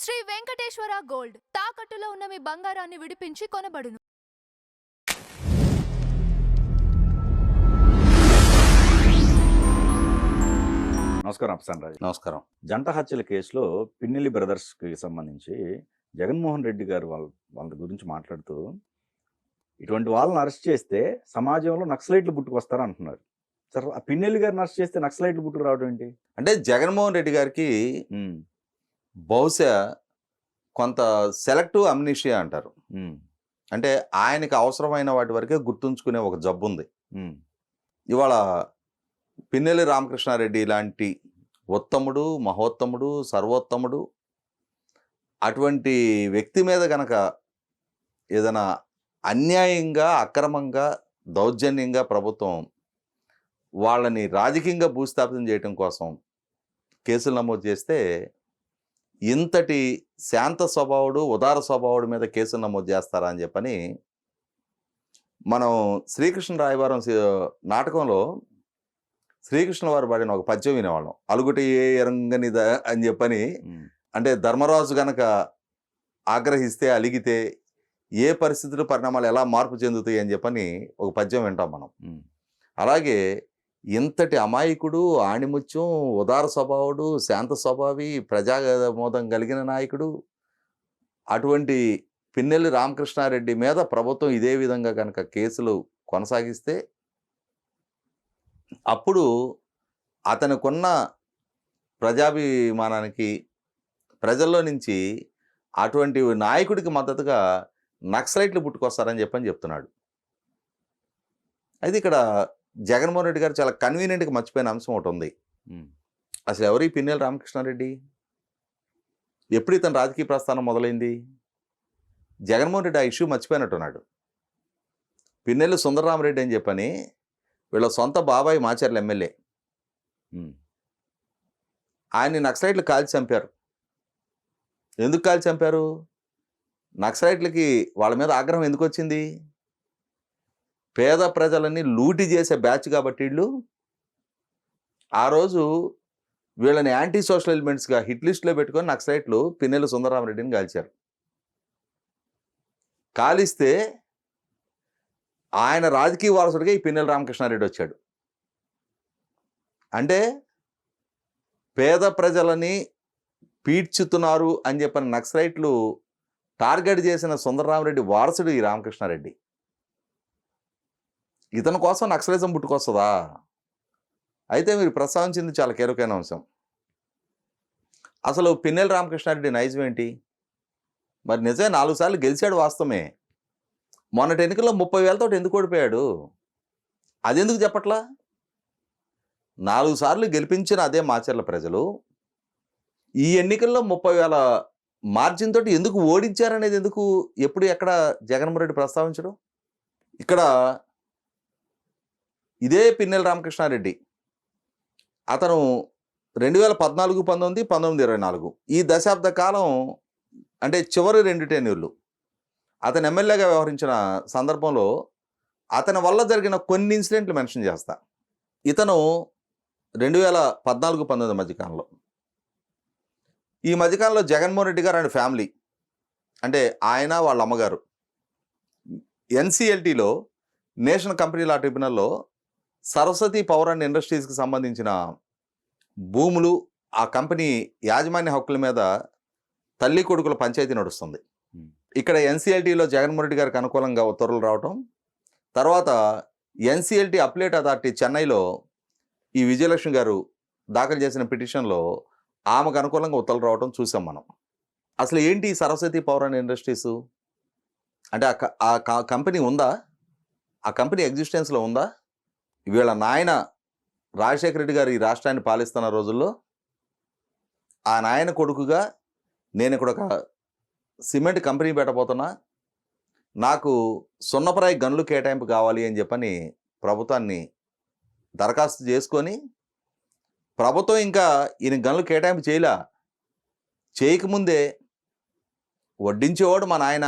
Shri Venkateswara gold తాకట్టులో ఉన్న మీ బంగారాన్ని విడిపించి కొనబడును. నమస్కారం అఫ్సాన్ రాజు. నమస్కారం. జంట హత్యల కేసులో పిన్నెల్లి బ్రదర్స్కి సంబంధించి జగన్మోహన్ రెడ్డి గారు వాళ్ళ గురించి మాట్లాడుతూ ఇటువంటి వాళ్ళని అరెస్ట్ చేస్తే సమాజంలో నక్సలైట్లు పుట్టుకొస్తారు అంటున్నారు. సార్, ఆ పిన్నెల్లి గారిని అరెస్ట్ చేస్తే నక్సలైట్లు పుట్టుకు రావడం ఏంటి? అంటే జగన్మోహన్ రెడ్డి గారికి బహుశా కొంత సెలెక్టివ్ అమ్నీషియా అంటారు. అంటే ఆయనకి అవసరమైన వాటి వరకే గుర్తుంచుకునే ఒక జబ్బు ఉంది. ఇవాళ పిన్నెల్లి రామకృష్ణారెడ్డి లాంటి ఉత్తముడు, మహోత్తముడు, సర్వోత్తముడు అటువంటి వ్యక్తి మీద గనక ఏదైనా అన్యాయంగా, అక్రమంగా, దౌర్జన్యంగా ప్రభుత్వం వాళ్ళని రాజకీయంగా భూస్థాపితం చేయడం కోసం కేసులు నమోదు చేస్తే ఇంతటి శాంత స్వభావుడు, ఉదార స్వభావుడి మీద కేసులు నమోదు చేస్తారా అని చెప్పని మనం శ్రీకృష్ణ రాయబారం నాటకంలో శ్రీకృష్ణ వారు పాడిన ఒక పద్యం వినేవాళ్ళం. అలుగుట ఏ ఎరంగనిద అని చెప్పని. అంటే ధర్మరాజు గనక ఆగ్రహిస్తే, అలిగితే ఏ పరిస్థితులు, పరిణామాలు ఎలా మార్పు చెందుతాయి అని చెప్పని ఒక పద్యం వింటాం మనం. అలాగే ఇంతటి అమాయకుడు, ఆణిముత్యం, ఉదార స్వభావుడు, శాంత స్వభావి, ప్రజామోదం కలిగిన నాయకుడు అటువంటి పిన్నెల్లి రామకృష్ణారెడ్డి మీద ప్రభుత్వం ఇదే విధంగా కనుక కేసులు కొనసాగిస్తే అప్పుడు అతనికున్న ప్రజాభిమానానికి ప్రజల్లో నుంచి అటువంటి నాయకుడికి మద్దతుగా నక్సలైట్లు పుట్టుకొస్తారని చెప్పని చెప్తున్నాడు. అయితే ఇక్కడ జగన్మోహన్ రెడ్డి గారు చాలా కన్వీనియంట్గా మర్చిపోయిన అంశం ఒకటి ఉంది. అసలు ఎవరు ఈ పిన్నెల్లి రామకృష్ణారెడ్డి? ఎప్పుడు ఇతను రాజకీయ ప్రస్థానం మొదలైంది? జగన్మోహన్ రెడ్డి ఆ ఇష్యూ మర్చిపోయినట్టున్నాడు. పిన్నెల్లి సుందరరామరెడ్డి అని చెప్పని వీళ్ళ సొంత బాబాయ్ మాచర్ల ఎమ్మెల్యే. ఆయన్ని నక్సలైట్లు కాల్చి చంపారు. ఎందుకు కాల్చి చంపారు? నక్సలైట్లకి వాళ్ళ మీద ఆగ్రహం ఎందుకు వచ్చింది? పేద ప్రజలని లూటీ చేసే బ్యాచ్ కాబట్టి వీళ్ళు ఆ రోజు వీళ్ళని యాంటీ సోషల్ ఎలిమెంట్స్గా హిట్ లిస్ట్లో పెట్టుకొని నక్సలైట్లు పిన్నెల్లి సుందరరామరెడ్డిని కాల్చారు. కాలిస్తే ఆయన రాజకీయ వారసుడిగా ఈ పిన్నెల్లి రామకృష్ణారెడ్డి వచ్చాడు. అంటే పేద ప్రజలని పీడ్చుతున్నారు అని చెప్పిన నక్సలైట్లు టార్గెట్ చేసిన సుందరరామరెడ్డి వారసుడు ఈ రామకృష్ణారెడ్డి. ఇతని కోసం నక్సలిజం పుట్టుకొస్తుందా? అయితే మీరు ప్రస్తావించింది చాలా కీలకమైన అంశం. అసలు పిన్నెల్లి రామకృష్ణారెడ్డి నైజం ఏంటి? మరి నిజమే 4 సార్లు గెలిచాడు, వాస్తవమే. మొన్నటి ఎన్నికల్లో 30,000 ఎందుకు ఓడిపోయాడు? అది ఎందుకు చెప్పట్లా? 4 సార్లు గెలిపించిన అదే మాచర్ల ప్రజలు ఈ ఎన్నికల్లో 30,000 మార్జిన్ తోటి ఎందుకు ఓడించారనేది ఎందుకు ఎప్పుడు ఎక్కడ జగన్మోహన్ రెడ్డి ప్రస్తావించడం? ఇక్కడ ఇదే పిన్నెల్లి రామకృష్ణారెడ్డి అతను 2014, 19, 1924 ఈ దశాబ్ద కాలం అంటే చివరి 2 టెన్యూర్లు అతను ఎమ్మెల్యేగా వ్యవహరించిన సందర్భంలో అతని వల్ల జరిగిన కొన్ని ఇన్సిడెంట్లు మెన్షన్ చేస్తా. ఇతను 2014, 19 మధ్యకాలంలో ఈ మధ్యకాలంలో జగన్మోహన్ రెడ్డి గారు అండ్ ఫ్యామిలీ అంటే ఆయన వాళ్ళ అమ్మగారు ఎన్సిఎల్టీలో నేషనల్ కంపెనీ లా ట్రిబ్యునల్లో సరస్వతి పవర్ అండ్ ఇండస్ట్రీస్కి సంబంధించిన భూములు, ఆ కంపెనీ యాజమాన్య హక్కుల మీద తల్లి కొడుకుల పంచాయతీ నడుస్తుంది. ఇక్కడ ఎన్సిఎల్టీలో జగన్మోహన్ రెడ్డి గారికి అనుకూలంగా ఉత్తర్వులు రావటం, తర్వాత ఎన్సిఎల్టీ అప్లేట్ అథారిటీ చెన్నైలో ఈ విజయలక్ష్మి గారు దాఖలు చేసిన పిటిషన్లో ఆమెకు అనుకూలంగా ఉత్తర్వులు రావటం చూసాం మనం. అసలు ఏంటి సరస్వతి పవర్ అండ్ ఇండస్ట్రీస్ అంటే ఆ కంపెనీ ఉందా? ఆ కంపెనీ ఎగ్జిస్టెన్స్లో ఉందా? వీళ్ళ నాయన రాజశేఖర రెడ్డి గారు ఈ రాష్ట్రాన్ని పాలిస్తున్న రోజుల్లో ఆ నాయన కొడుకుగా నేను ఇక్కడ ఒక సిమెంట్ కంపెనీ పెట్టబోతున్నా, నాకు సున్నపరాయి గనులు కేటాయింపు కావాలి అని చెప్పని ప్రభుత్వాన్ని దరఖాస్తు చేసుకొని ప్రభుత్వం ఇంకా ఈయన గనులు కేటాయింపు చేయకముందే వడ్డించేవాడు మా నాయన,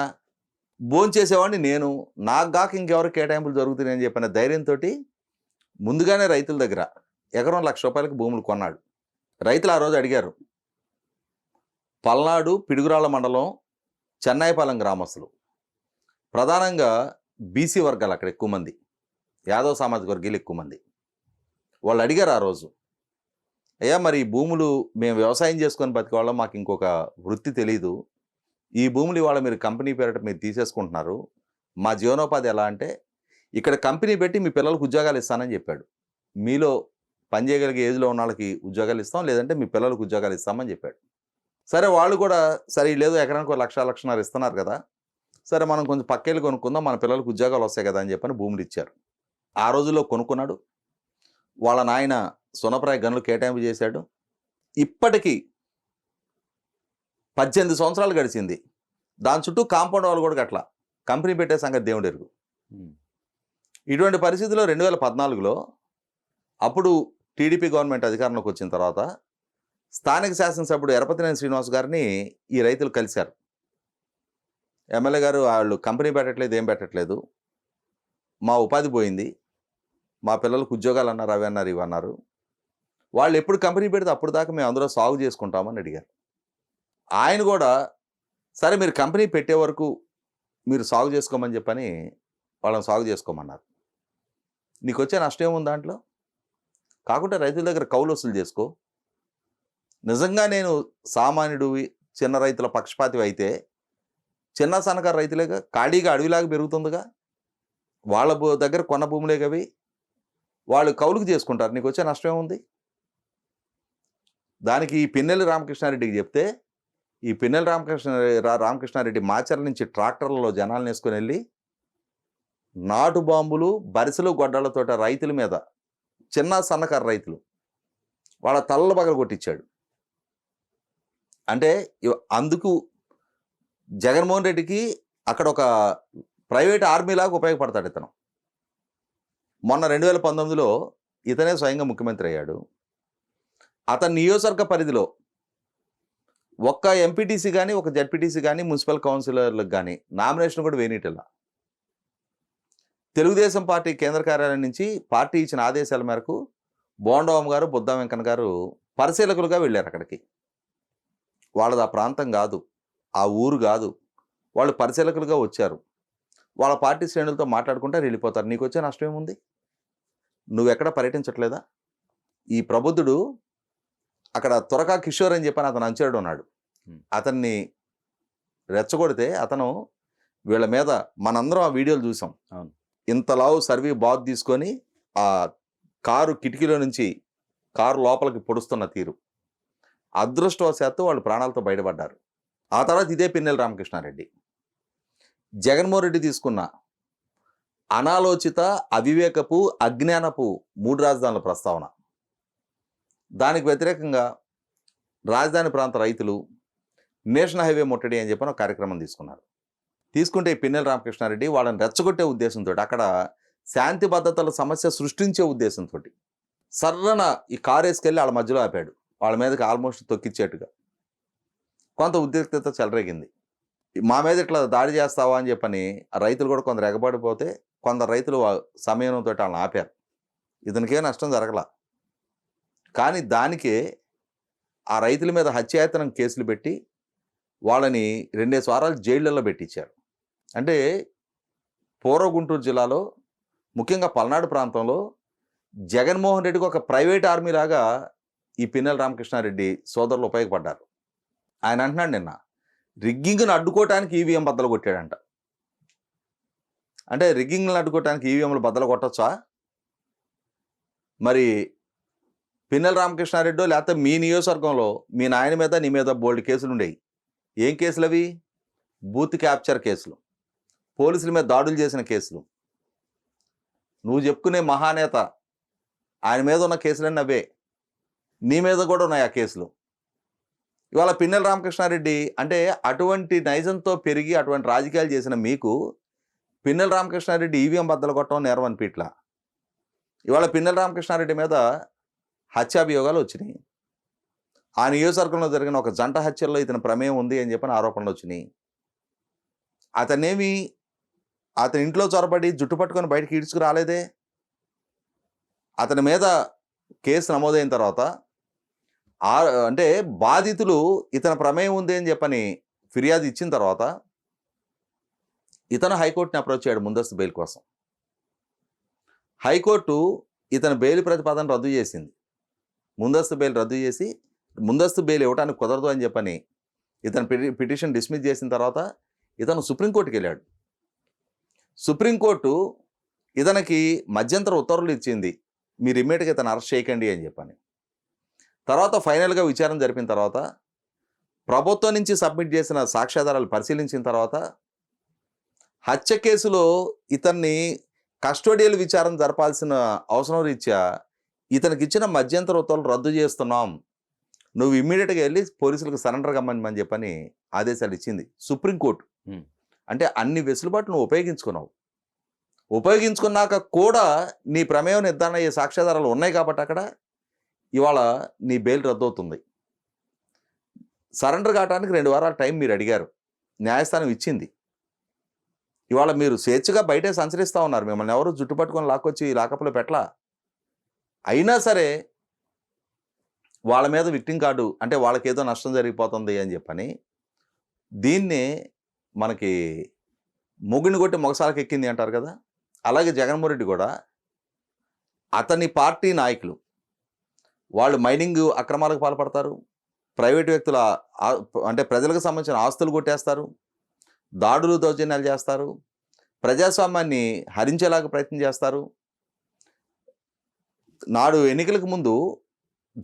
భోంచేసేవాడిని నేను, నాకు గాక ఇంకెవరు కేటాయింపులు జరుగుతున్నాయని చెప్పిన ధైర్యంతో ముందుగానే రైతుల దగ్గర ఎకరం ₹1,00,000 భూములు కొన్నాడు. రైతులు ఆ రోజు అడిగారు, పల్నాడు పిడుగురాళ్ళ మండలం చెన్నాయిపాలెం గ్రామస్తులు. ప్రధానంగా బీసీ వర్గాలు అక్కడ ఎక్కువ మంది, యాదవ సామాజిక వర్గాలు ఎక్కువ మంది. వాళ్ళు అడిగారు ఆ రోజు, అయ్యా మరి ఈ భూములు మేము వ్యవసాయం చేసుకొని బతికేవాళ్ళం, మాకు ఇంకొక వృత్తి తెలీదు, ఈ భూములు ఇవాళ మీరు కంపెనీ పేరిట మీరు తీసేసుకుంటున్నారు, మా జీవనోపాధి ఎలా అంటే ఇక్కడ కంపెనీ పెట్టి మీ పిల్లలకు ఉద్యోగాలు ఇస్తానని చెప్పాడు. మీలో పనిచేయగలిగే ఏజ్లో ఉన్న వాళ్ళకి ఉద్యోగాలు ఇస్తాం, లేదంటే మీ పిల్లలకు ఉద్యోగాలు ఇస్తామని చెప్పాడు. సరే వాళ్ళు కూడా సరే లేదు ఎకరానికి 1,00,00,000 ఇస్తున్నారు కదా, సరే మనం కొంచెం పక్కేళ్ళు కొనుక్కుందాం, మన పిల్లలకు ఉద్యోగాలు వస్తాయి కదా అని చెప్పని భూములు ఇచ్చారు. ఆ రోజుల్లో కొనుక్కున్నాడు. వాళ్ళ నాయన సునప్రాయ గనులు కేటాయింపు చేశాడు. ఇప్పటికీ 18 సంవత్సరాలు గడిచింది. దాని చుట్టూ కాంపౌండ్ వాళ్ళు కూడా గట్ల కంపెనీ పెట్టే సంగతి దేవుడు ఎరుగు. ఇటువంటి పరిస్థితుల్లో 2014లో అప్పుడు టీడీపీ గవర్నమెంట్ అధికారంలోకి వచ్చిన తర్వాత స్థానిక శాసనసభ్యుడు ఎరపతినేని శ్రీనివాస్ గారిని ఈ రైతులు కలిశారు. ఎమ్మెల్యే గారు వాళ్ళు కంపెనీ పెట్టట్లేదు, ఏం పెట్టట్లేదు, మా ఉపాధి పోయింది, మా పిల్లలకు ఉద్యోగాలు అన్నారు, అవి అన్నారు, ఇవి అన్నారు, వాళ్ళు ఎప్పుడు కంపెనీ పెడితే అప్పుడు దాకా మేము అందులో సాగు చేసుకుంటామని అడిగారు. ఆయన కూడా సరే మీరు కంపెనీ పెట్టే వరకు మీరు సాగు చేసుకోమని చెప్పని వాళ్ళని సాగు చేసుకోమన్నారు. నీకు వచ్చే నష్టం ఏముంది దాంట్లో? కాకుంటే రైతుల దగ్గర కౌలు వసూలు చేసుకో. నిజంగా నేను సామాన్యుడు చిన్న రైతుల పక్షపాతి అయితే చిన్న సన్నకారు రైతులేగా ఖాళీగా అడవిలాగా పెరుగుతుందిగా, వాళ్ళ దగ్గర కొన్న భూములే కవి వాళ్ళు కౌలుకు చేసుకుంటారు, నీకు వచ్చే నష్టం ఏముంది? దానికి ఈ పిన్నెల్లి రామకృష్ణారెడ్డికి చెప్తే ఈ పిన్నెల్లి రామకృష్ణారెడ్డి మాచర్ల నుంచి ట్రాక్టర్లలో జనాలను వేసుకొని వెళ్ళి నాటు బాంబులు బరిసెలు గొడ్డలతో రైతుల మీద, చిన్న సన్నకారు రైతులు వాళ్ళ తలలు పగల కొట్టించాడు. అంటే అందుకు జగన్మోహన్ రెడ్డికి అక్కడ ఒక ప్రైవేట్ ఆర్మీలాగా ఉపయోగపడతాడు ఇతను. మొన్న 2019లో ఇతనే స్వయంగా ముఖ్యమంత్రి అయ్యాడు. అతని నియోజకవర్గ పరిధిలో ఒక్క ఎంపీటీసీ కానీ ఒక జడ్పీటీసీ కానీ మున్సిపల్ కౌన్సిలర్లకు కానీ నామినేషన్ కూడా వేయనీటిలా. తెలుగుదేశం పార్టీ కేంద్ర కార్యాలయం నుంచి పార్టీ ఇచ్చిన ఆదేశాల మేరకు బోండవం గారు, బుద్ధా వెంకన్న గారు పరిశీలకులుగా వెళ్ళారు అక్కడికి. వాళ్ళది ఆ ప్రాంతం కాదు, ఆ ఊరు కాదు, వాళ్ళు పరిశీలకులుగా వచ్చారు. వాళ్ళ పార్టీ శ్రేణులతో మాట్లాడుకుంటే వెళ్ళిపోతారు. నీకు వచ్చే నష్టం ఏముంది? నువ్వెక్కడ పర్యటించట్లేదా? ఈ ప్రబుద్ధుడు అక్కడ త్వరగా కిషోర్ అని చెప్పని అతను అంచాడు ఉన్నాడు. అతన్ని రెచ్చగొడితే అతను వీళ్ళ మీద, మనందరం ఆ వీడియోలు చూసాం, ఇంతలావు సర్వీ బాత్ తీసుకొని ఆ కారు కిటికీలో నుంచి కారు లోపలికి పొడుస్తున్న తీరు. అదృష్టవశాత్తు వాళ్ళు ప్రాణాలతో బయటపడ్డారు. ఆ తర్వాత ఇదే పిన్నెల్లి రామకృష్ణారెడ్డి జగన్మోహన్ రెడ్డి తీసుకున్న అనాలోచిత, అవివేకపు, అజ్ఞానపు 3 రాజధానుల ప్రస్తావన, దానికి వ్యతిరేకంగా రాజధాని ప్రాంత రైతులు నేషనల్ హైవే ముట్టడి అని చెప్పిన ఒక కార్యక్రమం తీసుకున్నారు. తీసుకుంటే ఈ పిన్నెల్లి రామకృష్ణారెడ్డి వాళ్ళని రెచ్చగొట్టే ఉద్దేశంతో, అక్కడ శాంతి భద్రతల సమస్య సృష్టించే ఉద్దేశంతో సర్రన ఈ కారు వేసుకెళ్ళి వాళ్ళ మధ్యలో ఆపాడు. వాళ్ళ మీదకి ఆల్మోస్ట్ తొక్కిచ్చేట్టుగా కొంత ఉద్రిక్తత చెలరేగింది. మా మీద ఇట్లా దాడి చేస్తావా అని చెప్పని ఆ రైతులు కూడా కొందరు ఎగబడిపోతే కొందరు రైతులు సమయంతో వాళ్ళని ఆపారు. ఇతనికే నష్టం జరగల. కానీ దానికే ఆ రైతుల మీద హత్యాయతనం కేసులు పెట్టి వాళ్ళని 2 వారాలు జైళ్ళల్లో పెట్టించారు. అంటే పూర్వ గుంటూరు జిల్లాలో ముఖ్యంగా పల్నాడు ప్రాంతంలో జగన్మోహన్ రెడ్డికి ఒక ప్రైవేట్ ఆర్మీ లాగా ఈ పిన్నెల్లి రామకృష్ణారెడ్డి సోదరులు ఉపయోగపడ్డారు. ఆయన అంటున్నాడు నిన్న రిగ్గింగ్ను అడ్డుకోవటానికి ఈవీఎం బద్దలు కొట్టాడంట. అంటే రిగ్గింగ్లను అడ్డుకోవటానికి ఈవీఎంలు బద్దలు కొట్టచ్చా? మరి పిన్నెల్లి రామకృష్ణారెడ్డి లేకపోతే మీ నియోజకవర్గంలో మీ నాయన మీద, నీ మీద బోల్డ్ కేసులు ఉండేవి. ఏం కేసులు అవి? బూత్ క్యాప్చర్ కేసులు, పోలీసుల మీద దాడులు చేసిన కేసులు. నువ్వు చెప్పుకునే మహానేత ఆయన మీద ఉన్న కేసులన్నీ అవే. నీ మీద కూడా ఉన్నాయి ఆ కేసులు. ఇవాళ పిన్నెల్లి రామకృష్ణారెడ్డి అంటే అటువంటి నైజంతో పెరిగి అటువంటి రాజకీయాలు చేసిన మీకు పిన్నెల్లి రామకృష్ణారెడ్డి ఈవీఎం బద్దలు కొట్టడం నేరం అనిపిట్లా. ఇవాళ పిన్నెల్లి రామకృష్ణారెడ్డి మీద హత్యాభియోగాలు వచ్చినాయి. ఆ నియోజకవర్గంలో జరిగిన ఒక జంట హత్యల్లో ఇతని ప్రమేయం ఉంది అని చెప్పిన ఆరోపణలు వచ్చినాయి. అతనేమి అతని ఇంట్లో చొరబడి జుట్టు పట్టుకొని బయటకు ఈడ్చుకు రాలేదే. అతని మీద కేసు నమోదైన తర్వాత అంటే బాధితులు ఇతని ప్రమేయం ఉంది అని చెప్పని ఫిర్యాదు ఇచ్చిన తర్వాత ఇతను హైకోర్టుని అప్రోచ్ అయ్యాడు ముందస్తు బెయిల్ కోసం. హైకోర్టు ఇతని బెయిల్ ప్రతిపాదన రద్దు చేసింది. ముందస్తు బెయిల్ రద్దు చేసి ముందస్తు బెయిల్ ఇవ్వడానికి కుదరదు అని చెప్పని ఇతను పిటిషన్ డిస్మిస్ చేసిన తర్వాత ఇతను సుప్రీంకోర్టుకి వెళ్ళాడు. సుప్రీంకోర్టు ఇతనికి మధ్యంతర ఉత్తర్వులు ఇచ్చింది, మీరు ఇమ్మీడియట్గా ఇతను అరెస్ట్ చేయకండి అని చెప్పని. తర్వాత ఫైనల్గా విచారణ జరిపిన తర్వాత ప్రభుత్వం నుంచి సబ్మిట్ చేసిన సాక్ష్యాధారాలు పరిశీలించిన తర్వాత హత్య కేసులో ఇతన్ని కస్టోడియల్ విచారణ జరపాల్సిన అవసరం రీత్యా ఇతనికి ఇచ్చిన మధ్యంతర ఉత్తర్వులు రద్దు చేస్తున్నాం, నువ్వు ఇమ్మీడియట్గా వెళ్ళి పోలీసులకు సరెండర్ కమ్మని చెప్పని ఆదేశాలు ఇచ్చింది సుప్రీంకోర్టు. అంటే అన్ని వెసులుబాట్లు నువ్వు ఉపయోగించుకున్నాక కూడా నీ ప్రమేయం నిర్ధారణ అయ్యే సాక్ష్యాధారాలు ఉన్నాయి కాబట్టి అక్కడ ఇవాళ నీ బెయిల్ రద్దవుతుంది. సరెండర్ కావడానికి 2 వారాల టైం మీరు అడిగారు, న్యాయస్థానం ఇచ్చింది. ఇవాళ మీరు స్వేచ్ఛగా బయటే సంచరిస్తూ ఉన్నారు, మిమ్మల్ని ఎవరు జుట్టు పట్టుకొని లాక్కొచ్చి లాకప్లో పెట్టలా. అయినా సరే వాళ్ళ మీద విక్టింగ్ కార్డు అంటే వాళ్ళకి ఏదో నష్టం జరిగిపోతుంది అని చెప్పని దీన్నే మనకి మొగుని కొట్టి మొగసాలకు ఎక్కింది అంటారు కదా, అలాగే జగన్మోహన్ రెడ్డి కూడా అతని పార్టీ నాయకులు వాళ్ళు మైనింగ్ అక్రమాలకు పాల్పడతారు, ప్రైవేటు వ్యక్తుల అంటే ప్రజలకు సంబంధించిన ఆస్తులు కొట్టేస్తారు, దాడులు దౌర్జన్యాలు చేస్తారు, ప్రజాస్వామ్యాన్ని హరించేలాగా ప్రయత్నం చేస్తారు. నాడు ఎన్నికలకు ముందు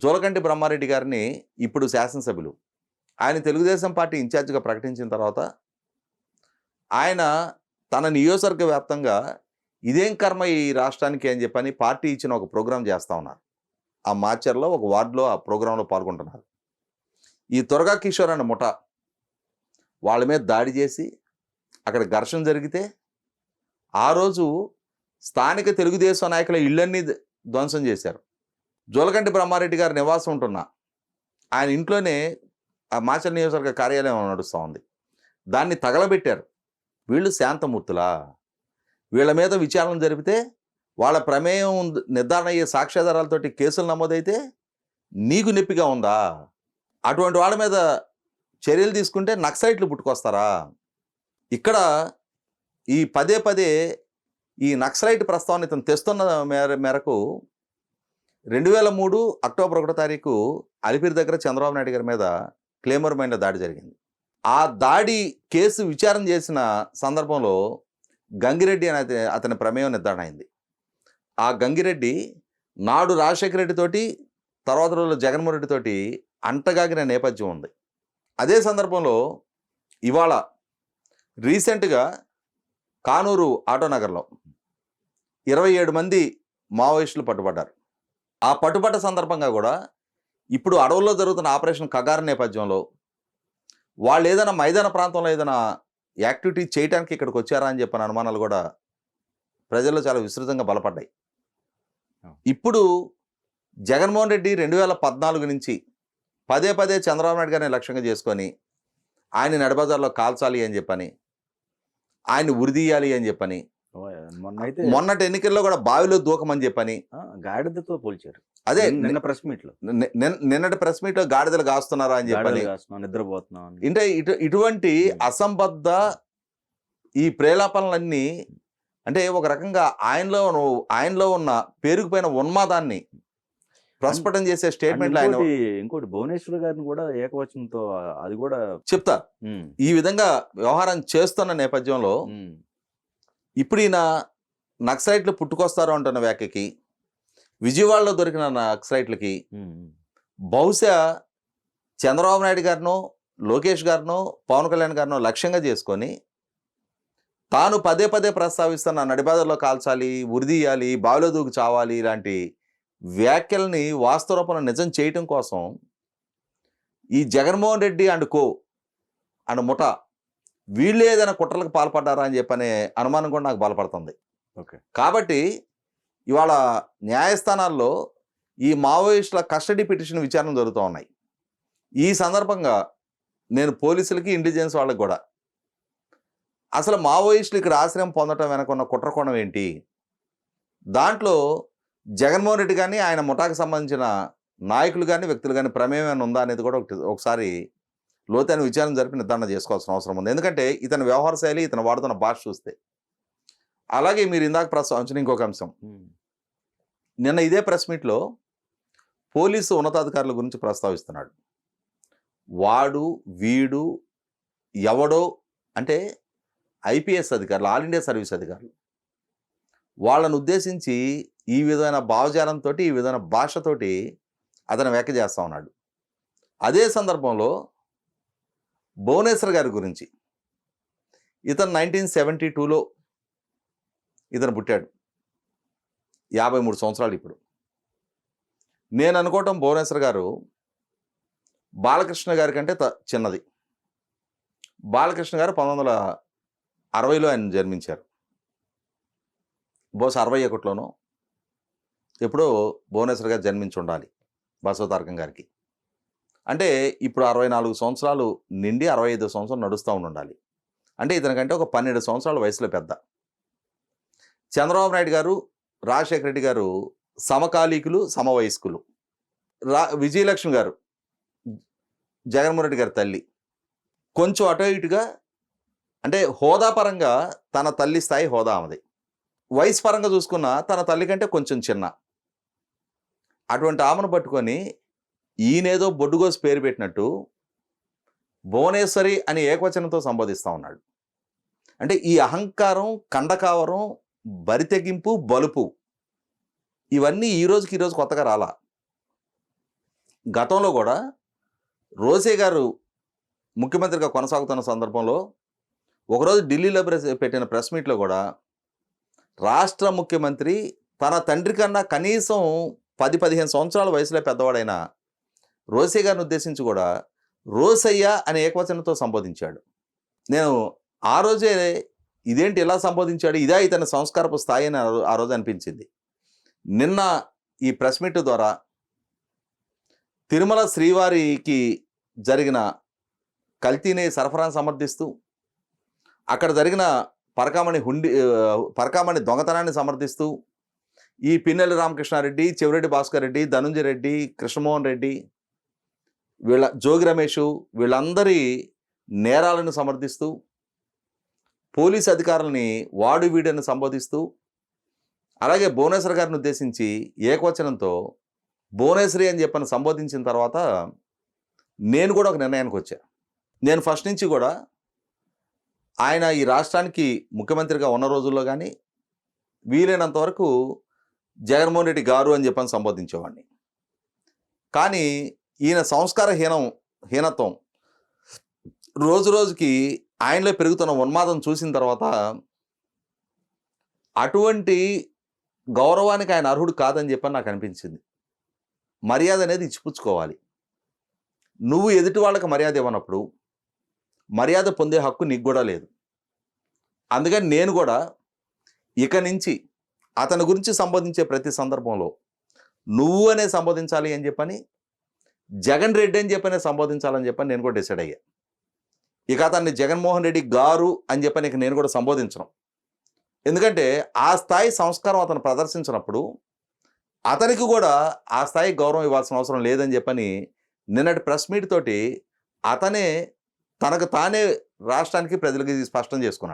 జోలకంటి బ్రహ్మారెడ్డి గారిని ఇప్పుడు శాసనసభ్యులు ఆయన తెలుగుదేశం పార్టీ ఇన్ఛార్జిగా ప్రకటించిన తర్వాత ఆయన తన నియోజకవర్గ వ్యాప్తంగా ఇదేం కర్మ ఈ రాష్ట్రానికి అని చెప్పని పార్టీ ఇచ్చిన ఒక ప్రోగ్రాం చేస్తూ ఉన్నారు. ఆ మాచర్లో ఒక వార్డులో ఆ ప్రోగ్రాంలో పాల్గొంటున్నారు. ఈ త్వరగా కిషోర్ అనే ముఠ వాళ్ళ మీద దాడి చేసి అక్కడ ఘర్షణ జరిగితే ఆ రోజు స్థానిక తెలుగుదేశం నాయకుల ఇళ్ళన్నీ ధ్వంసం చేశారు. జోలకంటి బ్రహ్మారెడ్డి గారి నివాసం ఉంటున్న ఆయన ఇంట్లోనే ఆ మాచర్ల నియోజకవర్గ కార్యాలయం నడుస్తూ ఉంది, దాన్ని తగలబెట్టారు. వీళ్ళు శాంతమూర్తులా? వీళ్ళ మీద విచారణ జరిపితే వాళ్ళ ప్రమేయం నిర్ధారణ అయ్యే సాక్ష్యాధారాలతోటి కేసులు నమోదైతే నీకు నొప్పిగా ఉందా? అటువంటి వాళ్ళ మీద చర్యలు తీసుకుంటే నక్సలైట్లు పుట్టుకొస్తారా? ఇక్కడ ఈ పదే ఈ నక్సలైట్ ప్రస్తావన ఇతను తెస్తున్న మేరకు 2003 అక్టోబర్ 1వ తారీఖు అలిపిరి దగ్గర చంద్రబాబు నాయుడు గారి మీద క్లేమర్ మైన్లో దాడి జరిగింది. ఆ దాడి కేసు విచారణ చేసిన సందర్భంలో గంగిరెడ్డి అనే అతని ప్రమేయం నిర్ధారణ అయింది. ఆ గంగిరెడ్డి నాడు రాజశేఖర రెడ్డితోటి తర్వాత రోజుల్లో జగన్మోహన్ రెడ్డితోటి అంటగాగిన నేపథ్యం ఉంది. అదే సందర్భంలో ఇవాళ రీసెంట్గా కానూరు ఆటోనగర్లో 27 మంది మావోయిస్టులు పట్టుబడ్డారు. ఆ పట్టుబట్ట సందర్భంగా కూడా ఇప్పుడు అడవుల్లో జరుగుతున్న ఆపరేషన్ కగారు నేపథ్యంలో వాళ్ళు ఏదైనా మైదాన ప్రాంతంలో ఏదైనా యాక్టివిటీ చేయడానికి ఇక్కడికి వచ్చారా అని చెప్పిన అనుమానాలు కూడా ప్రజల్లో చాలా విస్తృతంగా బలపడ్డాయి. ఇప్పుడు జగన్మోహన్ రెడ్డి 2014 నుంచి పదే చంద్రబాబు నాయుడు గారిని లక్ష్యంగా చేసుకొని ఆయన నడిబజార్లో కాల్చాలి అని చెప్పని, ఆయన్ని ఉరిదీయాలి అని చెప్పని, మొన్నటి ఎన్నికల్లో కూడా బావిలో దూకమని చెప్పని గాడిదతో పోల్చారు. అదే నిన్న ప్రెస్ మీట్ లో నిన్నటి ప్రెస్ మీట్ లో గాడిదలు కాస్తున్నారా అని చెప్పని, నిద్రపోతున్నాం అంటే ఇటువంటి అసంబద్ధ ఈ ప్రేలాపనలన్నీ అంటే ఒక రకంగా ఆయనలో ఉన్న పేరుకుపోయిన ఉన్మాదాన్ని ప్రస్ఫుటం చేసే స్టేట్మెంట్లు ఆయన. ఇంకోటి భువనేశ్వర్ గారిని కూడా ఏకవచనంతో అది కూడా చెప్తా. ఈ విధంగా వ్యవహారం చేస్తున్న నేపథ్యంలో ఇప్పుడు ఈయన నక్సలైట్లు పుట్టుకొస్తారు అంటున్న వ్యాఖ్యకి, విజయవాడలో దొరికిన నక్సలైట్లకి బహుశా చంద్రబాబు నాయుడు గారినో లోకేష్ గారినో పవన్ కళ్యాణ్ గారినో లక్ష్యంగా చేసుకొని తాను పదే ప్రస్తావిస్తున్న నడిబాదల్లో కాల్చాలి, ఉరిదీయాలి, బావిలో దూకి చావాలి ఇలాంటి వ్యాఖ్యల్ని వాస్తవ రూపంలో నిజం చేయటం కోసం ఈ Jaganmohan Reddy and co and ముఠ వీళ్ళు ఏదైనా కుట్రలకు పాల్పడ్డారా అని చెప్పనే అనుమానం కూడా నాకు బలపడుతుంది. కాబట్టి ఇవాళ న్యాయస్థానాల్లో ఈ మావోయిస్టుల కస్టడీ పిటిషన్ విచారణ జరుగుతూ ఉన్నాయి. ఈ సందర్భంగా నేను పోలీసులకి ఇంటెలిజెన్స్ వాళ్ళకి కూడా అసలు మావోయిస్టులు ఇక్కడ ఆశ్రయం పొందటం వెనకున్న కుట్రకోణం ఏంటి, దాంట్లో జగన్మోహన్ రెడ్డి కానీ ఆయన ముఠాకు సంబంధించిన నాయకులు కానీ వ్యక్తులు కానీ ప్రమేయం ఏమైనా ఉందా అనేది కూడా ఒకసారి లోతైన విచారణ జరిపి నిర్ధారణ చేసుకోవాల్సిన అవసరం ఉంది. ఎందుకంటే ఇతని వ్యవహార శైలి, ఇతను వాడుతున్న భాష చూస్తే. అలాగే మీరు ఇందాక ప్రస్తావించిన ఇంకొక అంశం, నిన్న ఇదే ప్రెస్ మీట్లో పోలీసు ఉన్నతాధికారుల గురించి ప్రస్తావిస్తున్నాడు. వాడు వీడు ఎవడో అంటే ఐపీఎస్ అధికారులు, ఆల్ ఇండియా సర్వీస్ అధికారులు, వాళ్ళను ఉద్దేశించి ఈ విధమైన భావజాలంతో, ఈ విధమైన భాషతోటి అతను వ్యాఖ్య చేస్తూ ఉన్నాడు. అదే సందర్భంలో భువనేశ్వర్ గారి గురించి, ఇతను 1972లో ఇతను పుట్టాడు, 53 సంవత్సరాలు ఇప్పుడు. నేను అనుకోవటం భువనేశ్వర్ గారు బాలకృష్ణ గారి కంటే చిన్నది. బాలకృష్ణ గారు 1960లో ఆయన జన్మించారు. బహుశా 61లోనో ఎప్పుడో భువనేశ్వర్ గారు జన్మించి ఉండాలి బసవతారకం గారికి. అంటే ఇప్పుడు 64 సంవత్సరాలు నిండి 65 సంవత్సరాలు నడుస్తూ ఉండాలి. అంటే ఇతనికంటే ఒక 12 సంవత్సరాల వయసులో పెద్ద. చంద్రబాబు నాయుడు గారు, రాజశేఖర రెడ్డి గారు సమకాలీకులు, సమవయస్కులు. విజయలక్ష్మి గారు జగన్మోహన్ రెడ్డి గారి తల్లి, కొంచెం అటు ఇటుగా, అంటే హోదా పరంగా తన తల్లి స్థాయి హోదా ఆమెది. వయసు పరంగా చూసుకున్న తన తల్లి కంటే కొంచెం చిన్న. అటువంటి ఆమెను పట్టుకొని ఈయనేదో బొడ్డుగోసి పేరు పెట్టినట్టు భువనేశ్వరి అని ఏకవచనంతో సంబోధిస్తూ ఉన్నాడు. అంటే ఈ అహంకారం, కండకావరం, బరితెగింపు, బలుపు ఇవన్నీ ఈ రోజుకి కొత్తగా రాలా. గతంలో కూడా రోసే గారు ముఖ్యమంత్రిగా కొనసాగుతున్న సందర్భంలో ఒకరోజు ఢిల్లీలో పెట్టిన ప్రెస్ మీట్లో కూడా రాష్ట్ర ముఖ్యమంత్రి తన తండ్రి కన్నా కనీసం 10-15 సంవత్సరాల వయసులో పెద్దవాడైన రోసే గారిని ఉద్దేశించి కూడా రోసయ్య అనే ఏకవచనంతో సంబోధించాడు. నేను ఆ రోజే ఇదేంటి ఇలా సంబోధించాడు, ఇదే ఇతని సంస్కారపు స్థాయి అని ఆ రోజు అనిపించింది. నిన్న ఈ ప్రెస్ మీట్ ద్వారా తిరుమల శ్రీవారికి జరిగిన కల్తీని సరఫరాను సమర్థిస్తూ, అక్కడ జరిగిన పరకామణి దొంగతనాన్ని సమర్థిస్తూ, ఈ పిన్నెల్లి రామకృష్ణారెడ్డి, చెవిరెడ్డి భాస్కర్ రెడ్డి, ధనుంజయ రెడ్డి, కృష్ణమోహన్ రెడ్డి, జోగి రమేష్ వీళ్ళందరి నేరాలను సమర్థిస్తూ, పోలీస్ అధికారులని వాడు వీడని సంబోధిస్తూ, అలాగే భువనేశ్వర్ గారిని ఉద్దేశించి ఏకవచనంతో భువనేశ్వరి అని చెప్పని సంబోధించిన తర్వాత నేను కూడా ఒక నిర్ణయానికి వచ్చా. నేను ఫస్ట్ నుంచి కూడా ఆయన ఈ రాష్ట్రానికి ముఖ్యమంత్రిగా ఉన్న రోజుల్లో కానీ వీలైనంత వరకు జగన్మోహన్ రెడ్డి గారు అని చెప్పని సంబోధించేవాడిని. కానీ ఈయన హీనత్వం రోజు రోజుకి ఆయనలో పెరుగుతున్న ఉన్మాదం చూసిన తర్వాత అటువంటి గౌరవానికి ఆయన అర్హుడు కాదని చెప్పని నాకు అనిపించింది. మర్యాద అనేది ఇచ్చిపుచ్చుకోవాలి. నువ్వు ఎదుటి వాళ్ళకి మర్యాద ఇవ్వనప్పుడు మర్యాద పొందే హక్కు నీకు కూడా లేదు. అందుకని నేను కూడా ఇక నుంచి అతని గురించి సంబోధించే ప్రతి సందర్భంలో నువ్వు అనే సంబోధించాలి అని చెప్పని, జగన్ రెడ్డి అని చెప్పనే సంబోధించాలని చెప్పని నేను కూడా డిసైడ్ అయ్యా. ఇక అతన్ని జగన్మోహన్ రెడ్డి గారు అని చెప్పని ఇక నేను కూడా సంబోధించను. ఎందుకంటే ఆ స్థాయి సంస్కారం అతను ప్రదర్శించినప్పుడు అతనికి కూడా ఆ స్థాయి గౌరవం ఇవ్వాల్సిన అవసరం లేదని చెప్పని నిన్నటి ప్రెస్ మీట్ తోటి అతనే తనకు తానే రాష్ట్రానికి, ప్రజలకి స్పష్టం చేసుకున్నాడు.